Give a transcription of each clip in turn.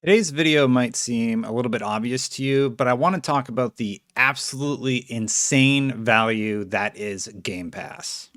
Today's video might seem a little bit obvious to you, but I want to talk about the absolutely insane value that is Game Pass.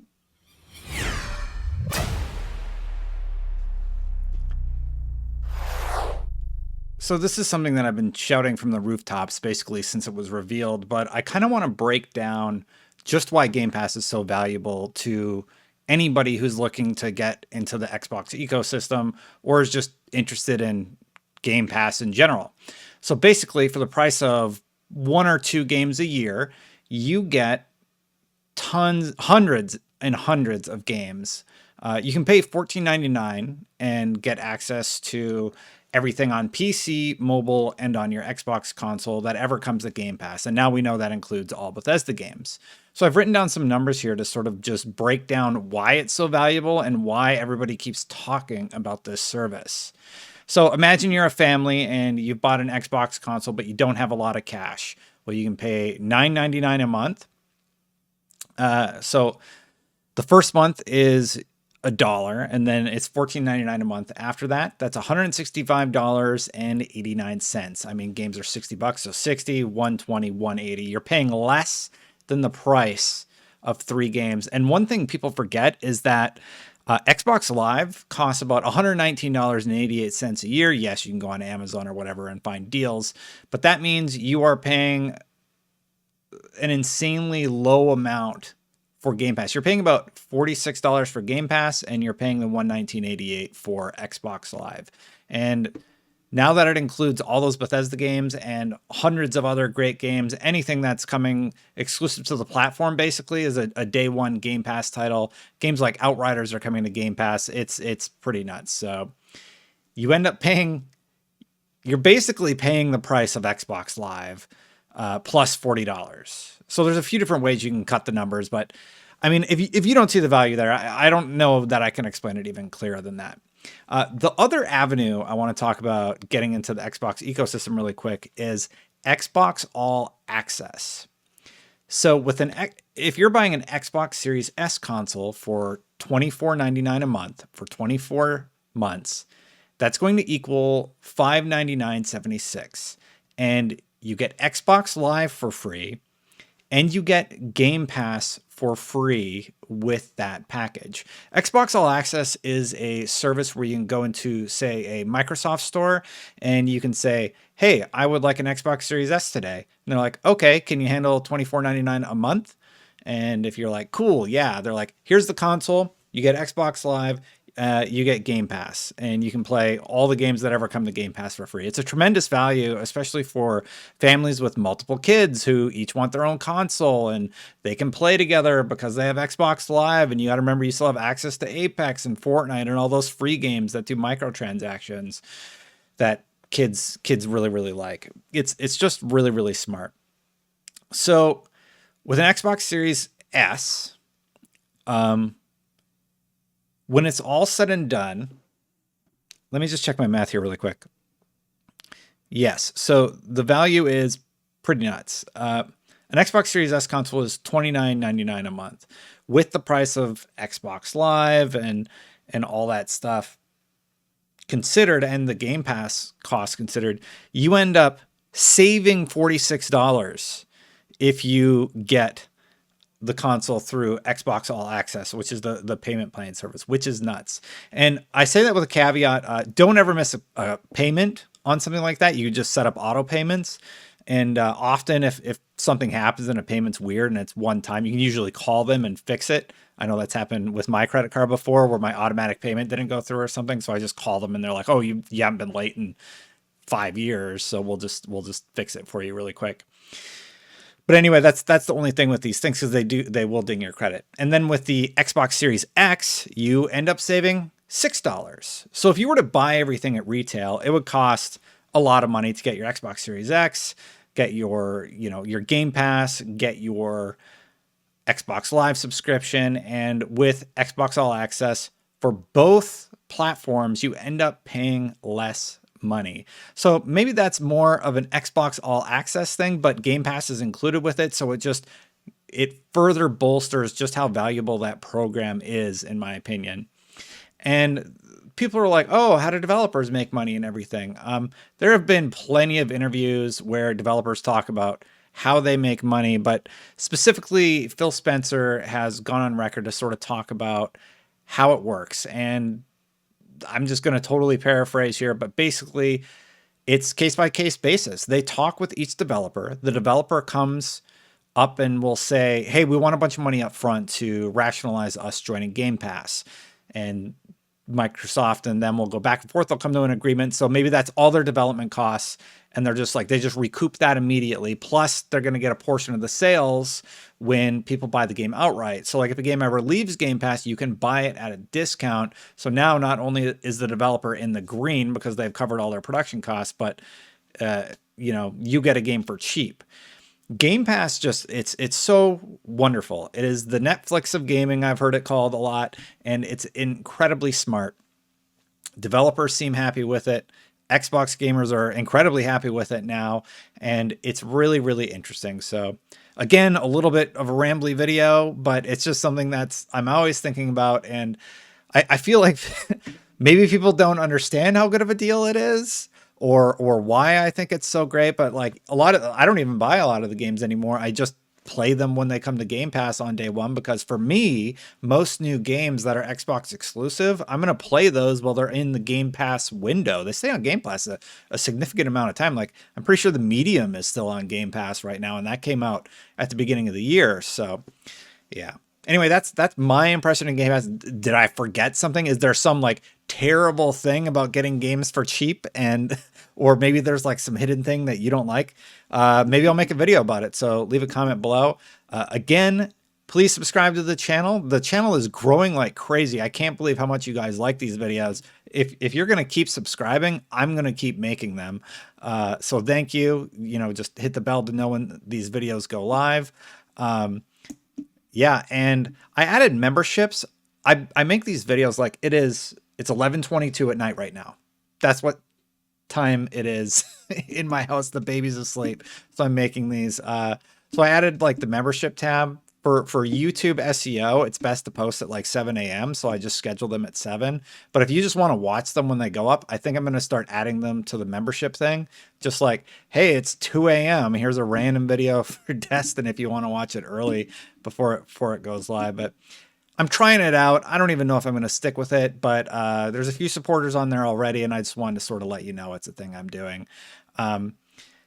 So this is something that I've been shouting from the rooftops basically since it was revealed, but I kind of want to break down just why Game Pass is so valuable to anybody who's looking to get into the Xbox ecosystem or is just interested in Game Pass in general. So basically, for the price of one or two games a year, you get tons, hundreds and hundreds of games. You can pay $14.99 and get access to everything on PC, mobile, and on your Xbox console that ever comes with Game Pass. And now we know that includes all Bethesda games. So I've written down some numbers here to sort of just break down why it's so valuable and why everybody keeps talking about this service. So imagine you're a family and you've bought an Xbox console, but you don't have a lot of cash. Well, you can pay $9.99 a month. So the first month is $1, and then it's $14.99 a month after that. That's $165.89. I mean, games are $60, so 60, 120, 180. You're paying less than the price of 3 games. And one thing people forget is that Xbox Live costs about $119.88 a year. Yes, you can go on Amazon or whatever and find deals, but that means you are paying an insanely low amount for Game Pass. You're paying about $46 for Game Pass, and you're paying the $119.88 for Xbox Live. And now that it includes all those Bethesda games and hundreds of other great games, anything that's coming exclusive to the platform basically is a day one Game Pass title. Games like Outriders are coming to Game Pass. It's pretty nuts. So you end up you're basically paying the price of Xbox Live plus $40. So there's a few different ways you can cut the numbers, but I mean, if you don't see the value there, I don't know that I can explain it even clearer than that. The other avenue I want to talk about getting into the Xbox ecosystem really quick is Xbox All Access. So if you're buying an Xbox Series S console for $24.99 a month for 24 months, that's going to equal $599.76. And you get Xbox Live for free, and you get Game Pass for free with that package. Xbox All Access is a service where you can go into, say, a Microsoft store, and you can say, hey, I would like an Xbox Series S today. And they're like, okay, can you handle $24.99 a month? And if you're like, cool, yeah, they're like, here's the console, you get Xbox Live, you get Game Pass, and you can play all the games that ever come to Game Pass for free. It's a tremendous value, especially for families with multiple kids who each want their own console and they can play together because they have Xbox Live. And you got to remember, you still have access to Apex and Fortnite and all those free games that do microtransactions that kids really, really like. It's just really, really smart. So with an Xbox Series S, when it's all said and done, let me just check my math here really quick. Yes, so the value is pretty nuts. An Xbox Series S console is $29.99 a month. With the price of Xbox Live and all that stuff considered, and the Game Pass cost considered, you end up saving $46 if you get the console through Xbox All Access, which is the payment plan service, which is nuts. And I say that with a caveat. Don't ever miss a payment on something like that. You just set up auto payments. And often if something happens and a payment's weird and it's one time, you can usually call them and fix it. I know that's happened with my credit card before where my automatic payment didn't go through or something. So I just call them and they're like, oh, you haven't been late in 5 years. So we'll just fix it for you really quick. But anyway, that's the only thing with these things, because they will ding your credit. And then with the Xbox Series X, you end up saving $6. So if you were to buy everything at retail, it would cost a lot of money to get your Xbox Series X, get your Game Pass, get your Xbox Live subscription, and with Xbox All Access for both platforms, you end up paying less money. So maybe that's more of an Xbox All Access thing, but Game Pass is included with it. So it further bolsters just how valuable that program is, in my opinion. And people are like, oh, how do developers make money and everything? There have been plenty of interviews where developers talk about how they make money, but specifically Phil Spencer has gone on record to sort of talk about how it works. And I'm just going to totally paraphrase here, but basically it's case by case basis. They talk with each developer. The developer comes up and will say, hey, we want a bunch of money up front to rationalize us joining Game Pass. And Microsoft and them will go back and forth. They'll come to an agreement. So maybe that's all their development costs. And they're just like, they just recoup that immediately. Plus, they're going to get a portion of the sales when people buy the game outright. So like if a game ever leaves Game Pass, you can buy it at a discount. So now not only is the developer in the green because they've covered all their production costs, but you get a game for cheap. Game Pass it's so wonderful. It is the Netflix of gaming, I've heard it called a lot, and it's incredibly smart. Developers seem happy with it. Xbox gamers are incredibly happy with it now, and it's really, really interesting. So again, a little bit of a rambly video, but it's just something I'm always thinking about, and I feel like maybe people don't understand how good of a deal it is, or why I think it's so great. But like I don't even buy a lot of the games anymore. I just play them when they come to Game Pass on day one, because for me, most new games that are Xbox exclusive, I'm going to play those while they're in the Game Pass window. They stay on Game Pass a significant amount of time. Like I'm pretty sure the Medium is still on Game Pass right now, and that came out at the beginning of the year. So yeah. Anyway, that's my impression of Game Pass. Did I forget something? Is there some like terrible thing about getting games for cheap, or maybe there's like some hidden thing that you don't like? Maybe I'll make a video about it. So leave a comment below. Again, please subscribe to the channel. The channel is growing like crazy. I can't believe how much you guys like these videos. If you're going to keep subscribing, I'm going to keep making them. So thank you. Just hit the bell to know when these videos go live. Yeah, and I added memberships. I make these videos like it's 11:22 at night right now. That's what time it is in my house. The baby's asleep, so I'm making these. So I added like the membership tab for YouTube SEO. It's best to post at like 7 a.m. So I just schedule them at 7. But if you just want to watch them when they go up, I think I'm going to start adding them to the membership thing. Just like, hey, it's 2 a.m. Here's a random video for Destin if you want to watch it early before it goes live. But I'm trying it out. I don't even know if I'm going to stick with it, but there's a few supporters on there already, and I just wanted to sort of let you know it's a thing I'm doing.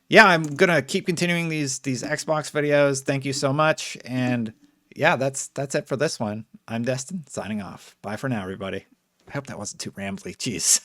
Yeah, I'm going to keep continuing these Xbox videos. Thank you so much. And yeah, that's it for this one. I'm Destin, signing off. Bye for now, everybody. I hope that wasn't too rambly. Jeez.